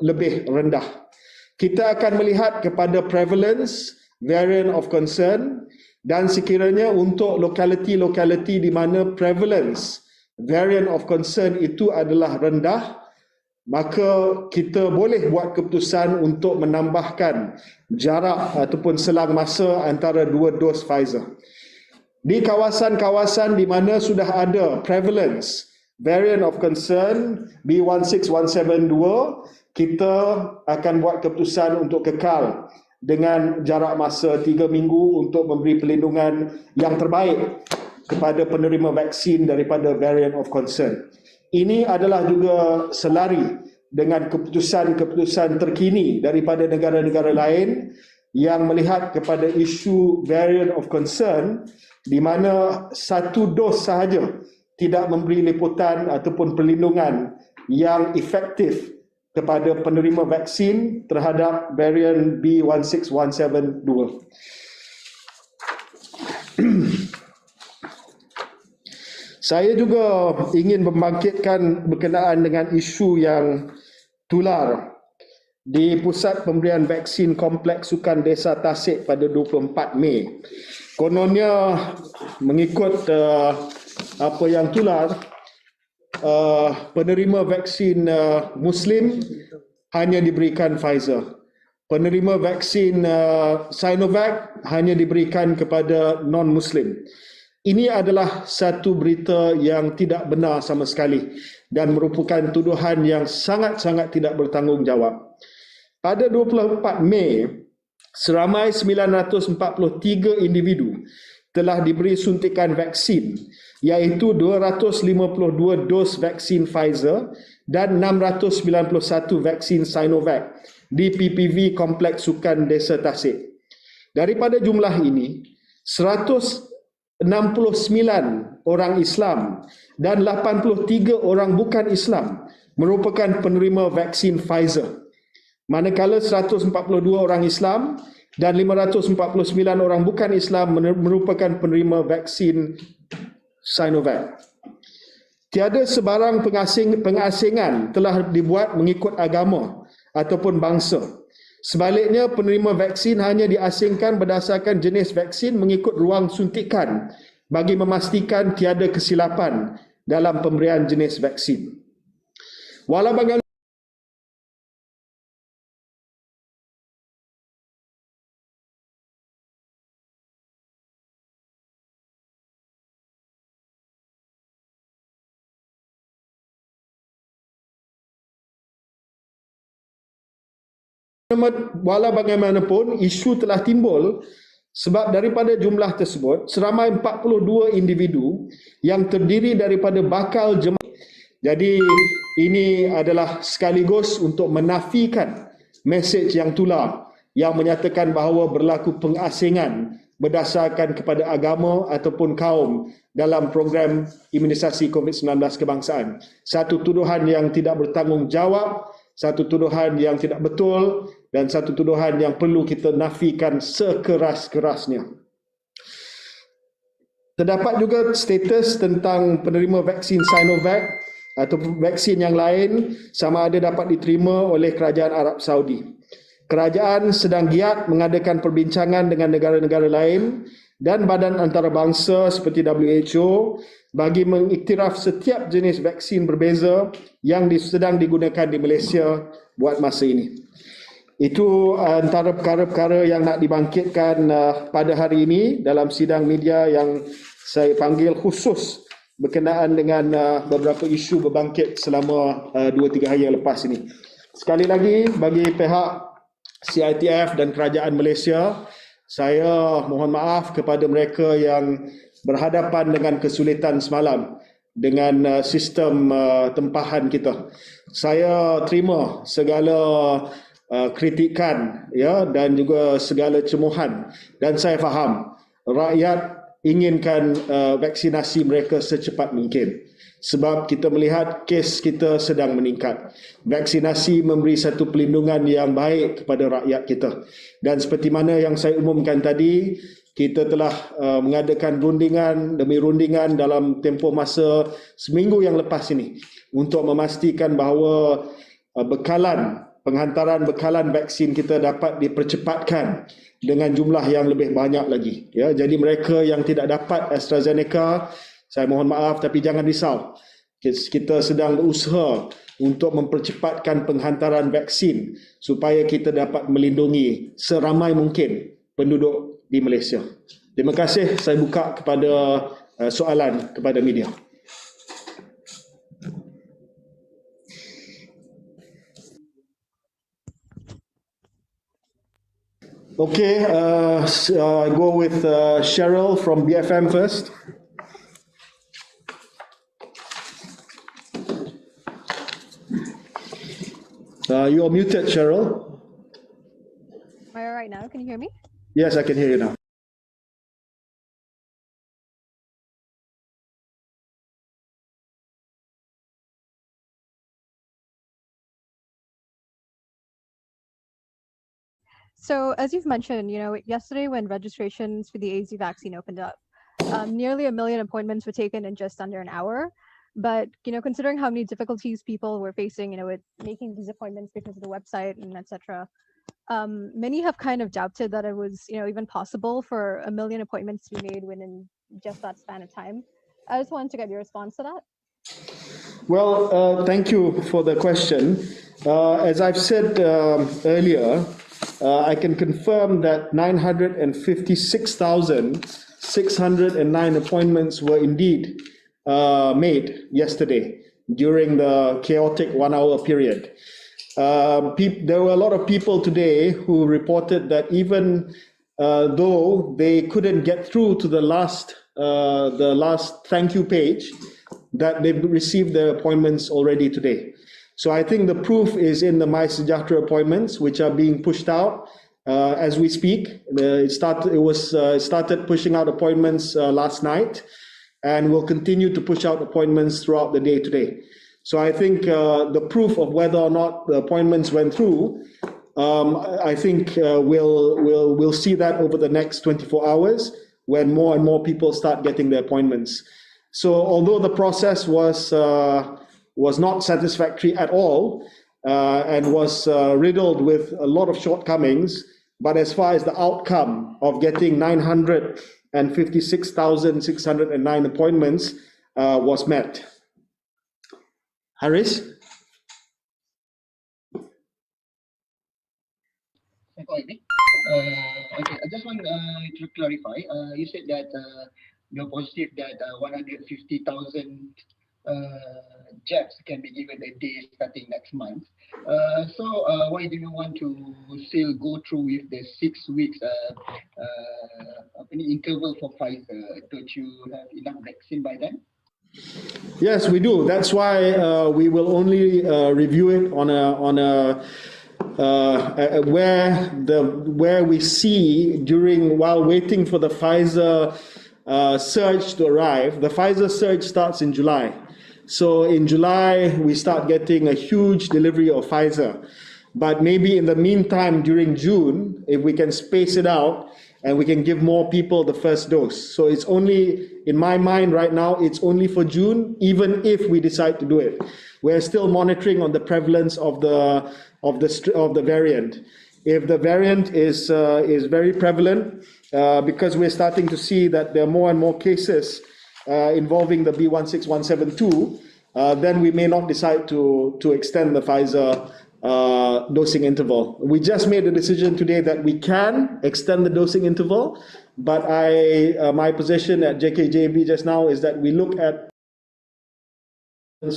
lebih rendah. Kita akan melihat kepada prevalence variant of concern, dan sekiranya untuk lokaliti-lokaliti di mana prevalence variant of concern itu adalah rendah, maka kita boleh buat keputusan untuk menambahkan jarak ataupun selang masa antara 2 dos Pfizer. Di kawasan-kawasan di mana sudah ada prevalence variant of concern B16172, kita akan buat keputusan untuk kekal dengan jarak masa 3 minggu untuk memberi perlindungan yang terbaik kepada penerima vaksin daripada variant of concern. Ini adalah juga selari dengan keputusan-keputusan terkini daripada negara-negara lain yang melihat kepada isu variant of concern di mana 1 dos sahaja tidak memberi liputan ataupun perlindungan yang efektif kepada penerima vaksin terhadap varian B16172. Saya juga ingin membangkitkan berkenaan dengan isu yang tular di Pusat Pemberian Vaksin Kompleks Sukan Desa Tasik pada 24 Mei. Kononnya mengikut apa yang tular, penerima vaksin Muslim hanya diberikan Pfizer. Penerima vaksin Sinovac hanya diberikan kepada non-Muslim. Ini adalah satu berita yang tidak benar sama sekali dan merupakan tuduhan yang sangat-sangat tidak bertanggungjawab. Pada 24 Mei, seramai 943 individu telah diberi suntikan vaksin, iaitu 252 dos vaksin Pfizer dan 691 vaksin Sinovac di PPV Kompleks Sukan Desa Tasik. Daripada jumlah ini, 169 orang Islam dan 83 orang bukan Islam merupakan penerima vaksin Pfizer. Manakala 142 orang Islam dan 549 orang bukan Islam merupakan penerima vaksin Sinovac. Tiada sebarang pengasingan telah dibuat mengikut agama ataupun bangsa. Sebaliknya, penerima vaksin hanya diasingkan berdasarkan jenis vaksin mengikut ruang suntikan bagi memastikan tiada kesilapan dalam pemberian jenis vaksin. Walau bagaimanapun, isu telah timbul sebab daripada jumlah tersebut, seramai 42 individu yang terdiri daripada bakal jemaah. Jadi ini adalah sekaligus untuk menafikan mesej yang tular yang menyatakan bahawa berlaku pengasingan berdasarkan kepada agama ataupun kaum dalam program imunisasi COVID-19 kebangsaan. Satu tuduhan yang tidak bertanggungjawab, satu tuduhan yang tidak betul, dan satu tuduhan yang perlu kita nafikan sekeras-kerasnya. Terdapat juga status tentang penerima vaksin Sinovac atau vaksin yang lain sama ada dapat diterima oleh Kerajaan Arab Saudi. Kerajaan sedang giat mengadakan perbincangan dengan negara-negara lain dan badan antarabangsa seperti WHO bagi mengiktiraf setiap jenis vaksin berbeza yang sedang digunakan di Malaysia buat masa ini. Itu antara perkara-perkara yang nak dibangkitkan pada hari ini dalam sidang media yang saya panggil khusus berkenaan dengan beberapa isu berbangkit selama 2-3 hari yang lepas ini. Sekali lagi, bagi pihak CITF dan Kerajaan Malaysia, saya mohon maaf kepada mereka yang berhadapan dengan kesulitan semalam dengan sistem tempahan kita. Saya terima segala kritikan ya dan juga segala cemuhan, dan saya faham rakyat inginkan vaksinasi mereka secepat mungkin sebab kita melihat kes kita sedang meningkat. Vaksinasi memberi satu perlindungan yang baik kepada rakyat kita, dan seperti mana yang saya umumkan tadi, kita telah mengadakan rundingan demi rundingan dalam tempoh masa seminggu yang lepas ini untuk memastikan bahawa bekalan penghantaran bekalan vaksin kita dapat dipercepatkan dengan jumlah yang lebih banyak lagi. Ya, jadi mereka yang tidak dapat AstraZeneca, saya mohon maaf tapi jangan risau. Kita sedang berusaha untuk mempercepatkan penghantaran vaksin supaya kita dapat melindungi seramai mungkin penduduk di Malaysia. Terima kasih, saya buka kepada soalan kepada media. Okay, I go with Cheryl from BFM first. You're muted, Cheryl. Am I all right now? Can you hear me? Yes, I can hear you now. So as you've mentioned, yesterday when registrations for the AZ vaccine opened up, nearly 1 million appointments were taken in just under an hour. But, considering how many difficulties people were facing, with making these appointments because of the website and etc., many have kind of doubted that it was, even possible for 1 million appointments to be made within just that span of time. I just wanted to get your response to that. Well, thank you for the question. As I've said earlier, I can confirm that 956,609 appointments were indeed made yesterday during the chaotic 1 hour period. There were a lot of people today who reported that even though they couldn't get through to the last thank you page, that they've received their appointments already today. So I think the proof is in the My Sejahtera appointments, which are being pushed out as we speak. It started pushing out appointments last night, and will continue to push out appointments throughout the day today. So I think the proof of whether or not the appointments went through, I think we'll see that over the next 24 hours when more and more people start getting their appointments. So although the process was not satisfactory at all and was riddled with a lot of shortcomings, but as far as the outcome of getting 956,609 appointments was met. Haris? Okay, I just want to clarify. You said that you're positive that 150,000 jabs can be given a day starting next month. So why do you want to still go through with the 6 weeks interval for Pfizer? Don't you have enough vaccine by then? Yes, we do. That's why we will only review it on a where we see while waiting for the Pfizer surge to arrive. The Pfizer surge starts in July. So in July, we start getting a huge delivery of Pfizer. But maybe in the meantime, during June, if we can space it out and we can give more people the first dose. So it's only, in my mind right now, it's only for June, even if we decide to do it. We're still monitoring on the prevalence of the variant. If the variant is very prevalent, because we're starting to see that there are more and more cases involving the B16172, then we may not decide to extend the Pfizer dosing interval. We just made a decision today that we can extend the dosing interval, but my position at JKJB just now is that we look at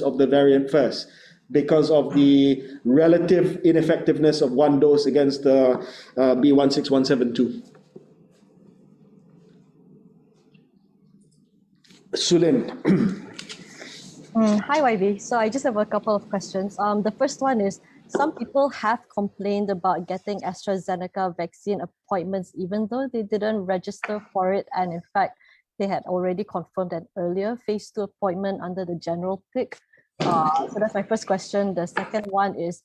of the variant first, because of the relative ineffectiveness of one dose against the B16172. Sulin. Hi, YB. So I just have a couple of questions. The first one is, some people have complained about getting AstraZeneca vaccine appointments even though they didn't register for it, and in fact, they had already confirmed an earlier phase 2 appointment under the general pick. So that's my first question. The second one is,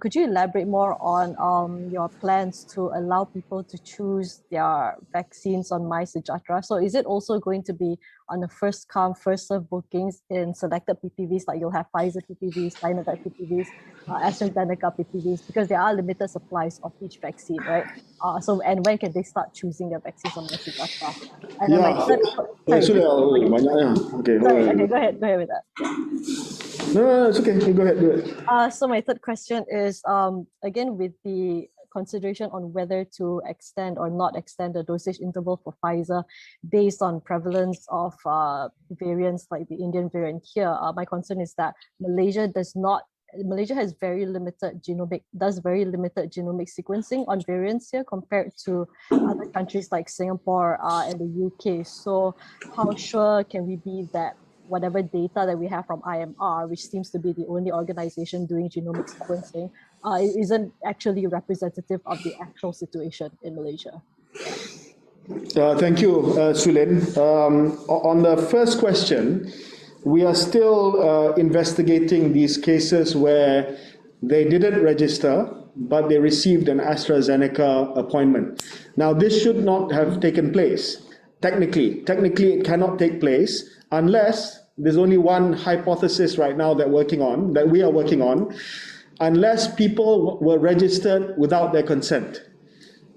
could you elaborate more on your plans to allow people to choose their vaccines on MySejahtera? So is it also going to be on the first come, first serve bookings in selected PPVs, like you'll have Pfizer PPVs, Sinovac PPVs, AstraZeneca PPVs, because there are limited supplies of each vaccine, right? And when can they start choosing their vaccines on MySejahtera? And then my third, banyaknya. Okay, go ahead with that. No, it's okay. Go ahead, do it. So my third question is, again, with the consideration on whether to extend or not extend the dosage interval for Pfizer based on prevalence of variants like the Indian variant here. My concern is that Malaysia has very limited genomic sequencing on variants here compared to other countries like Singapore and the UK. So how sure can we be that whatever data that we have from IMR, which seems to be the only organization doing genomic sequencing, isn't actually representative of the actual situation in Malaysia? Thank you, Sulin. On the first question, we are still investigating these cases where they didn't register, but they received an AstraZeneca appointment. Now, this should not have taken place. Technically, it cannot take place unless there's only one hypothesis right now that we are working on, unless people were registered without their consent.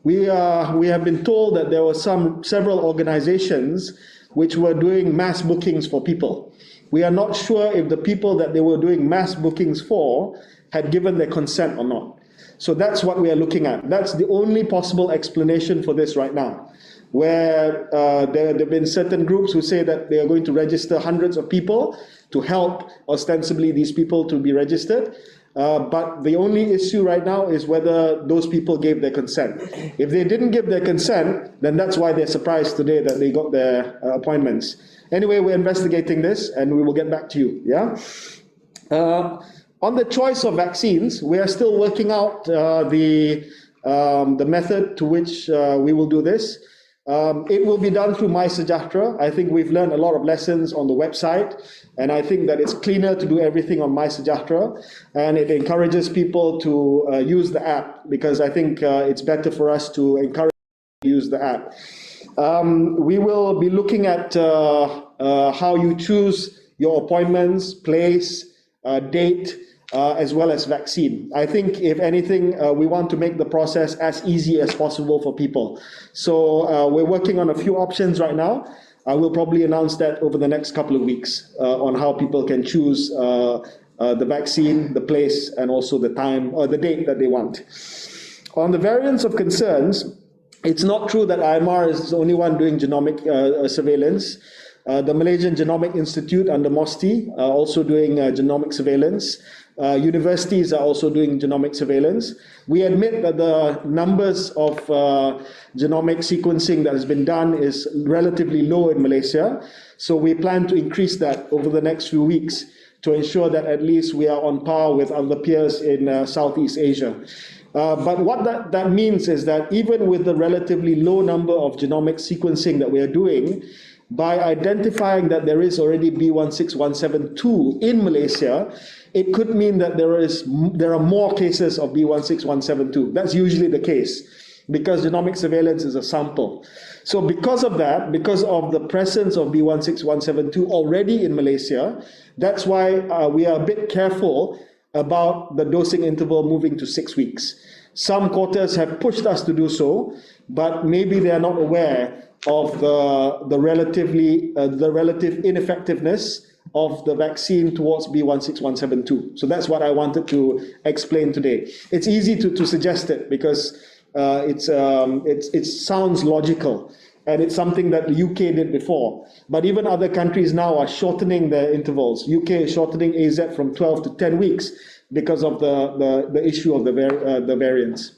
We have been told that there were several organizations which were doing mass bookings for people. We are not sure if the people that they were doing mass bookings for had given their consent or not. So that's what we are looking at. That's the only possible explanation for this right now, where there have been certain groups who say that they are going to register hundreds of people to help ostensibly these people to be registered. But the only issue right now is whether those people gave their consent. If they didn't give their consent, then that's why they're surprised today that they got their appointments. Anyway, we're investigating this and we will get back to you. Yeah. On the choice of vaccines, we are still working out the method to which we will do this. It will be done through MySejahtera. I think we've learned a lot of lessons on the website, and I think that it's cleaner to do everything on MySejahtera, and it encourages people to use the app, because I think it's better for us to encourage people to use the app. We will be looking at how you choose your appointments, place, date, as well as vaccine. I think, if anything, we want to make the process as easy as possible for people. So we're working on a few options right now. I will probably announce that over the next couple of weeks on how people can choose the vaccine, the place, and also the time or the date that they want. On the variants of concerns, it's not true that IMR is the only one doing genomic surveillance. The Malaysian Genomic Institute under MOSTI are also doing genomic surveillance. Universities are also doing genomic surveillance. We admit that the numbers of genomic sequencing that has been done is relatively low in Malaysia. So we plan to increase that over the next few weeks to ensure that at least we are on par with other peers in Southeast Asia. But what that means is that even with the relatively low number of genomic sequencing that we are doing, by identifying that there is already B16172 in Malaysia, it could mean that there are more cases of B16172. That's usually the case, because genomic surveillance is a sample. So because of that, because of the presence of B16172 already in Malaysia, that's why we are a bit careful about the dosing interval moving to 6 weeks. Some quarters have pushed us to do so, but maybe they are not aware of the relative ineffectiveness of the vaccine towards B16172. So that's what I wanted to explain today. It's easy to suggest it because it sounds logical, and it's something that the UK did before. But even other countries now are shortening their intervals. UK is shortening AZ from 12 to 10 weeks because of the issue of the variants.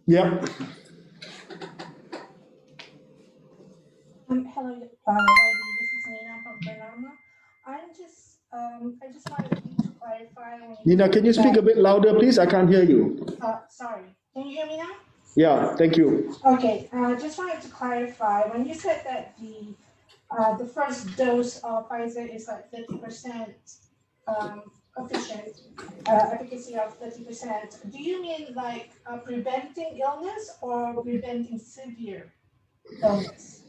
Yeah. Hello, YB. This is Nina from Bernama. I just wanted you to clarify. Nina, can you speak a bit louder, please? I can't hear you. Sorry. Can you hear me now? Yeah, thank you. Okay. Just wanted to clarify when you said that the the first dose of Pfizer is like 30% efficacy of 30%. Do you mean like preventing illness or preventing severe illness?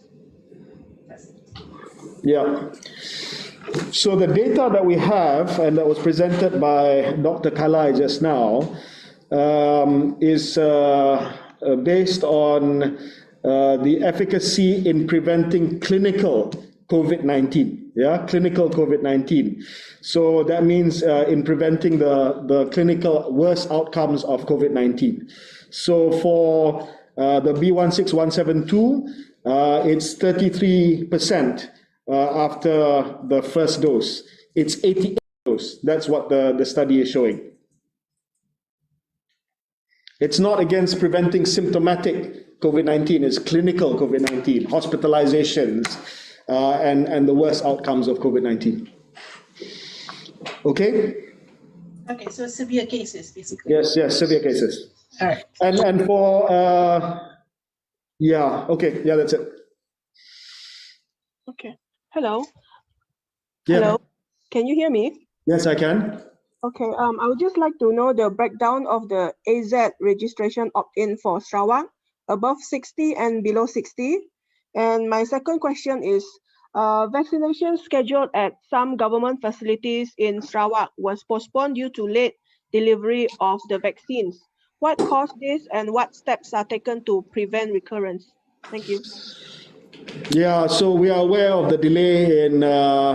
Yeah. So the data that we have, and that was presented by Dr. Kalai just now, is based on the efficacy in preventing clinical COVID-19. Yeah, clinical COVID-19. So that means in preventing the clinical worst outcomes of COVID-19. So for the B16172, it's 33% after the first dose. It's 88 dose. That's what the study is showing. It's not against preventing symptomatic COVID-19, it's clinical COVID-19, hospitalizations, and the worst outcomes of COVID-19. Okay? Okay, so severe cases, basically. Yes, severe cases. All right. And for, yeah, okay, yeah, that's it. Okay. Hello. Yeah. Hello. Can you hear me? Yes, I can. Okay. I would just like to know the breakdown of the AZ registration opt-in for Sarawak, above 60 and below 60. And my second question is, vaccination scheduled at some government facilities in Sarawak was postponed due to late delivery of the vaccines. What caused this, and what steps are taken to prevent recurrence? Thank you. Yeah, so we are aware of the delay in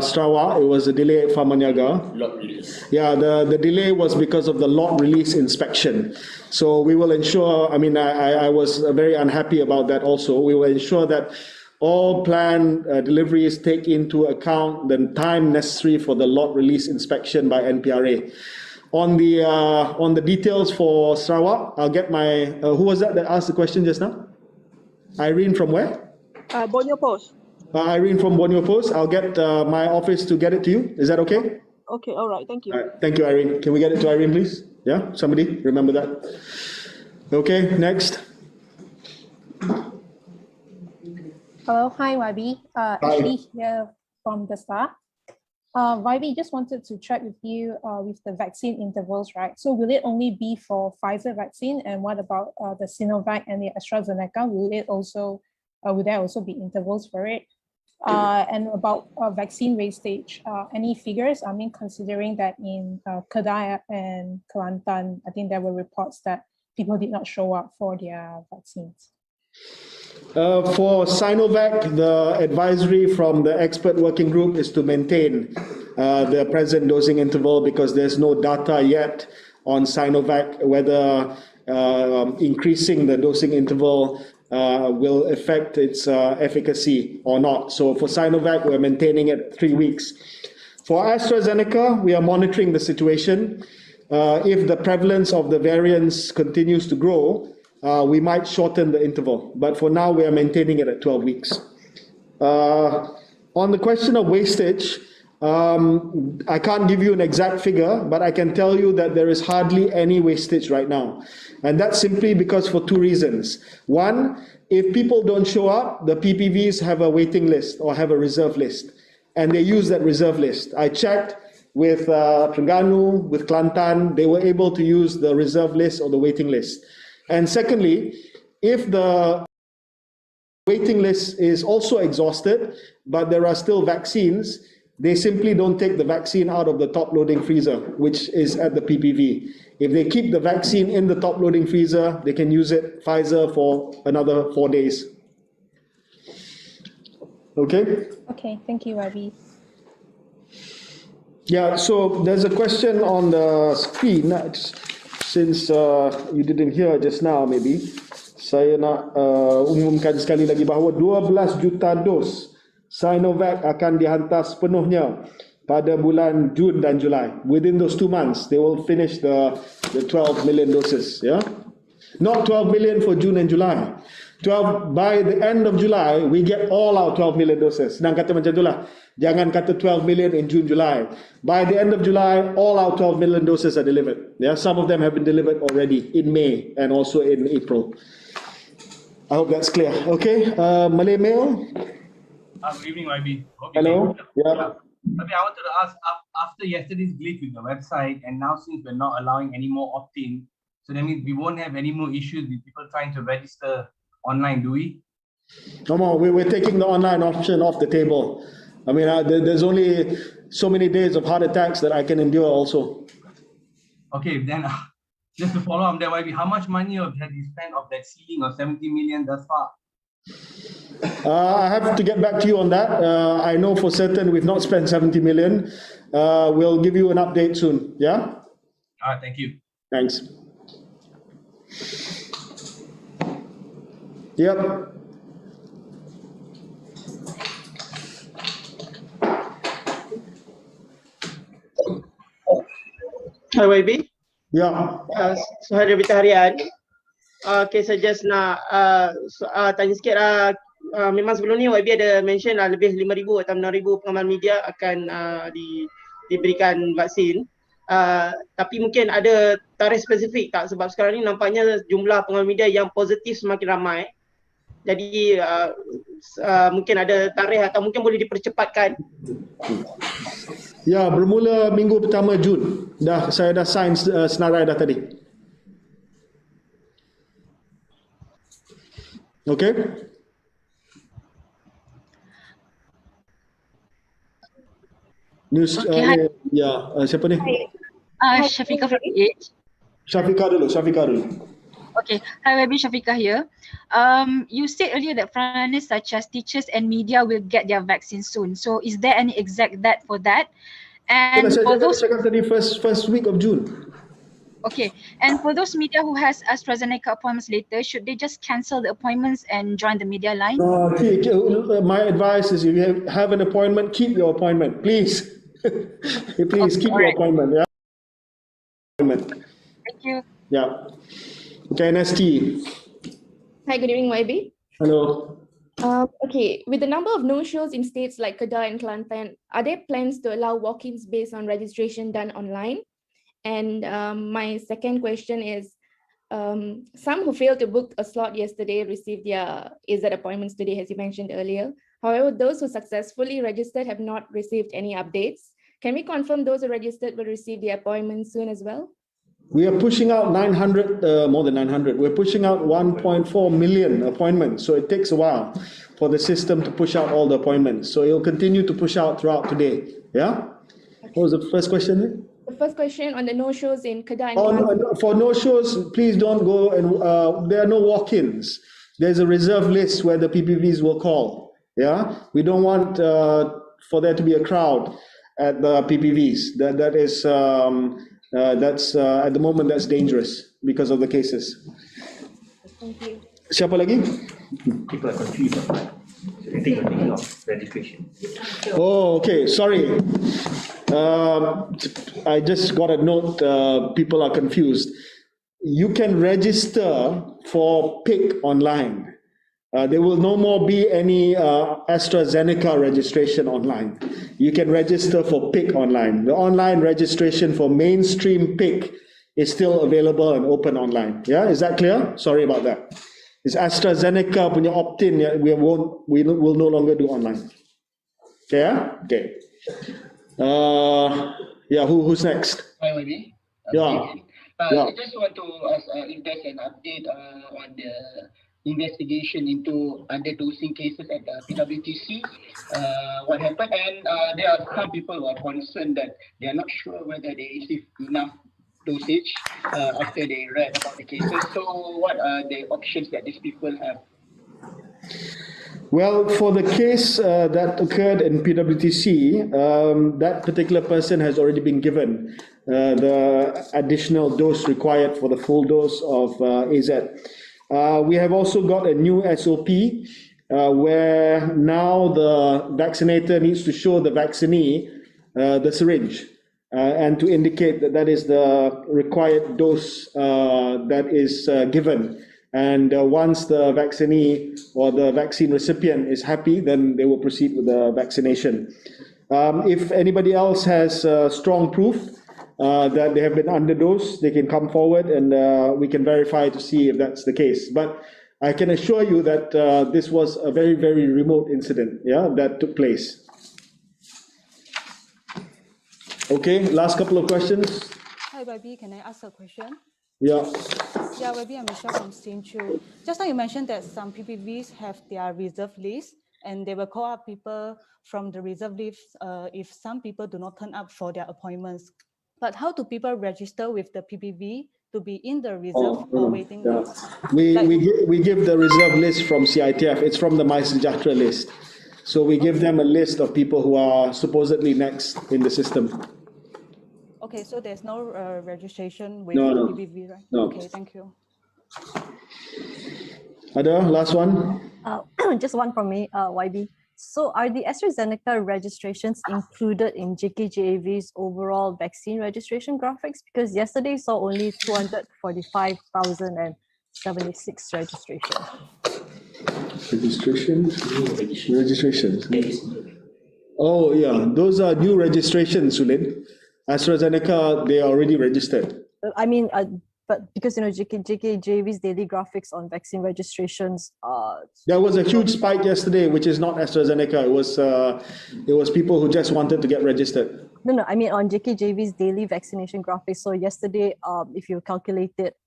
Sarawak. It was a delay at Famanyaga. Lot release. Yeah, the delay was because of the lot release inspection. So we will ensure, I mean, I was very unhappy about that also. We will ensure that all planned deliveries take into account the time necessary for the lot release inspection by NPRA. On the details for Sarawak, I'll get my, who was that asked the question just now? Irene from where? Borneo Post. Irene from Borneo Post. I'll get my office to get it to you. Is that okay? Okay, all right, thank you. All right, thank you, Irene. Can we get it to Irene, please? Yeah, somebody remember that? Okay, next. Hello, hi YB. Ashley here from the Star. YB, just wanted to check with you with the vaccine intervals, right? So will it only be for Pfizer vaccine, and what about the Sinovac and the AstraZeneca? Will there also be intervals for it? And about vaccine wastage, any figures? I mean, considering that in Kedah and Kelantan, I think there were reports that people did not show up for their vaccines. For Sinovac, the advisory from the expert working group is to maintain the present dosing interval, because there's no data yet on Sinovac whether increasing the dosing interval will affect its efficacy or not. So for Sinovac, we're maintaining it 3 weeks. For AstraZeneca, we are monitoring the situation. If the prevalence of the variants continues to grow, we might shorten the interval, but for now we are maintaining it at 12 weeks. On the question of wastage, I can't give you an exact figure, but I can tell you that there is hardly any wastage right now. And that's simply because for 2 reasons. One, if people don't show up, the PPVs have a waiting list or have a reserve list, and they use that reserve list. I checked with Terengganu, with Kelantan, they were able to use the reserve list or the waiting list. And secondly, if the waiting list is also exhausted, but there are still vaccines, they simply don't take the vaccine out of the top loading freezer, which is at the PPV. If they keep the vaccine in the top loading freezer, they can use it, Pfizer, for another 4 days. Okay? Okay, thank you, YB. Yeah, so there's a question on the screen. Since you didn't hear just now, maybe, saya nak umumkan sekali lagi bahawa 12 juta dos Sinovac akan dihantar sepenuhnya pada bulan Jun dan Julai. Within those 2 months, they will finish the 12 million doses. Yeah, not 12 million for June and July. 12 by the end of July, we get all our 12 million doses. Senang kata macam itulah. Jangan kata 12 million in June, July. By the end of July, all our 12 million doses are delivered. Yeah, some of them have been delivered already in May and also in April. I hope that's clear. Okay, Malay Mail. Good evening, YB. Hello. Yeah. Maybe I wanted to ask, after yesterday's glitch with the website, and now since we're not allowing any more opt-in, so that means we won't have any more issues with people trying to register online, do we? No more. We're taking the online option off the table. I mean, there's only so many days of heart attacks that I can endure also. Okay, then just to follow up there, YB, how much money have you spent of that ceiling of 70 million thus far? I have to get back to you on that. I know for certain we've not spent 70 million. We'll give you an update soon. Yeah? All right, thank you. Thanks. Yep. Hi YB. Ya. Suhari Berita Harian. Okay, saya just nak tanya sikit memang sebelum ni YB ada mention lebih 5,000 atau 6,000 pengamal media akan diberikan vaksin. Tapi mungkin ada tarikh spesifik tak? Sebab sekarang ni nampaknya jumlah pengamal media yang positif semakin ramai. Jadi mungkin ada tarikh atau mungkin boleh dipercepatkan. Ya, bermula minggu pertama Jun. Saya dah sign senarai dah tadi. Okay. News. Okay, siapa ni? Syafiqah from PH. Syafiqah dulu. Okay, hi Wabi, Syafiqah here. You said earlier that frontliners such as teachers and media will get their vaccine soon. So is there any exact date for that? And for those first week of June. Okay, and for those media who has AstraZeneca appointments later, should they just cancel the appointments and join the media line? My advice is if you have an appointment, keep your appointment, please. Please keep your appointment. Yeah. Thank you. Yeah. Okay, NST. Hi, good evening, YB. Hello. Okay, with the number of no-shows in states like Kedah and Kelantan, are there plans to allow walk-ins based on registration done online? And my second question is, some who failed to book a slot yesterday received their AZ appointments today, as you mentioned earlier. However, those who successfully registered have not received any updates. Can we confirm those who registered will receive their appointments soon as well? We are pushing out 900, more than 900. We're pushing out 1.4 million appointments. So it takes a while for the system to push out all the appointments. So it'll continue to push out throughout today. Yeah? Okay. What was the first question? The first question on the no-shows in Kedah. For no-shows, please don't go and there are no walk-ins. There's a reserve list where the PPVs will call. Yeah? We don't want for there to be a crowd at the PPVs. That's at the moment that's dangerous because of the cases. Thank you. Siapa lagi? People are confused about that. So they think you're thinking of registration. Oh, okay. Sorry. I just got a note. People are confused. You can register for PIC online. There will no more be any AstraZeneca registration online. You can register for PIC online. The online registration for mainstream PIC is still available and open online. Yeah, is that clear? Sorry about that. It's AstraZeneca punya opt-in. We will no longer do online. Okay. Yeah? Okay. Yeah. Who's next? Hi, Wadi. Yeah. I just want to ask if there's an update on the investigation into underdosing cases at the PWTC. What happened? And there are some people who are concerned that they are not sure whether they receive enough dosage after they read about the cases. So what are the options that these people have? Well, for the case that occurred in PWTC, that particular person has already been given the additional dose required for the full dose of AZ. We have also got a new SOP where now the vaccinator needs to show the vaccinee the syringe and to indicate that that is the required dose that is given. And once the vaccinee or the vaccine recipient is happy, then they will proceed with the vaccination. If anybody else has strong proof that they have been underdosed, they can come forward and we can verify to see if that's the case. But I can assure you that this was a very, very remote incident, yeah, that took place. Okay, last couple of questions. Hi, Baby. Can I ask a question? Yeah. Yeah, Baby, I'm Michelle from Steam2. Just now you mentioned that some PPVs have their reserve list and they will call up people from the reserve list if some people do not turn up for their appointments. But how do people register with the PPV to be in the reserve or waiting list? We give the reserve list from CITF. It's from the My Sejahtera list. So we give them a list of people who are supposedly next in the system. Okay, so there's no registration with No, the no. PPV, right? No. Okay, thank you. Ada, last one. Just one from me, YB. So are the AstraZeneca registrations included in JKJAV's overall vaccine registration graphics? Because yesterday saw only 245,076 registrations. Registrations. Oh yeah, those are new registrations, Sulin. AstraZeneca, they are already registered. I mean, but because JKJAV's daily graphics on vaccine registrations. There was a huge spike yesterday, which is not AstraZeneca. It was people who just wanted to get registered. No, I mean on JKJAV's daily vaccination graphics. So yesterday, if you calculate it,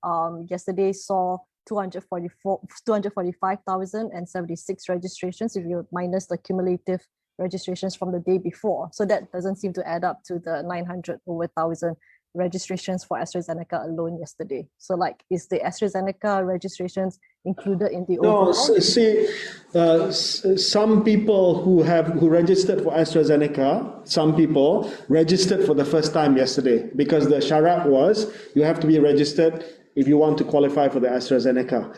yesterday saw 245,076 registrations if you minus the cumulative registrations from the day before. So that doesn't seem to add up to the 900 over 1,000 registrations for AstraZeneca alone yesterday. So like, is the AstraZeneca registrations included in the overall? No, see, some people who registered for AstraZeneca, some people registered for the first time yesterday because the syarat was you have to be registered if you want to qualify for the AstraZeneca.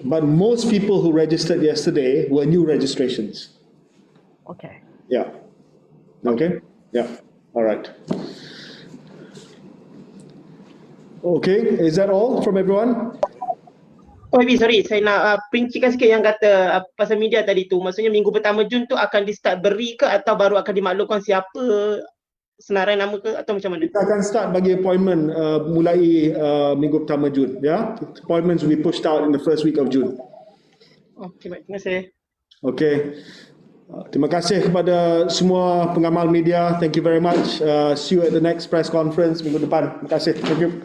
But most people who registered yesterday were new registrations. Okay. Yeah. Okay. Yeah. All right. Okay. Is that all from everyone? Oh, sorry, saya nak perincikan sikit yang kata pasal media tadi tu. Maksudnya minggu pertama Jun tu akan di-start beri ke atau baru akan dimaklumkan siapa senarai nama ke atau macam mana? Kita akan start bagi appointment mulai minggu pertama Jun. Ya, appointments will be pushed out in the first week of June. Okay, baik. Terima kasih. Okay. Terima kasih kepada semua pengamal media. Thank you very much. See you at the next press conference minggu depan. Terima kasih. Thank you.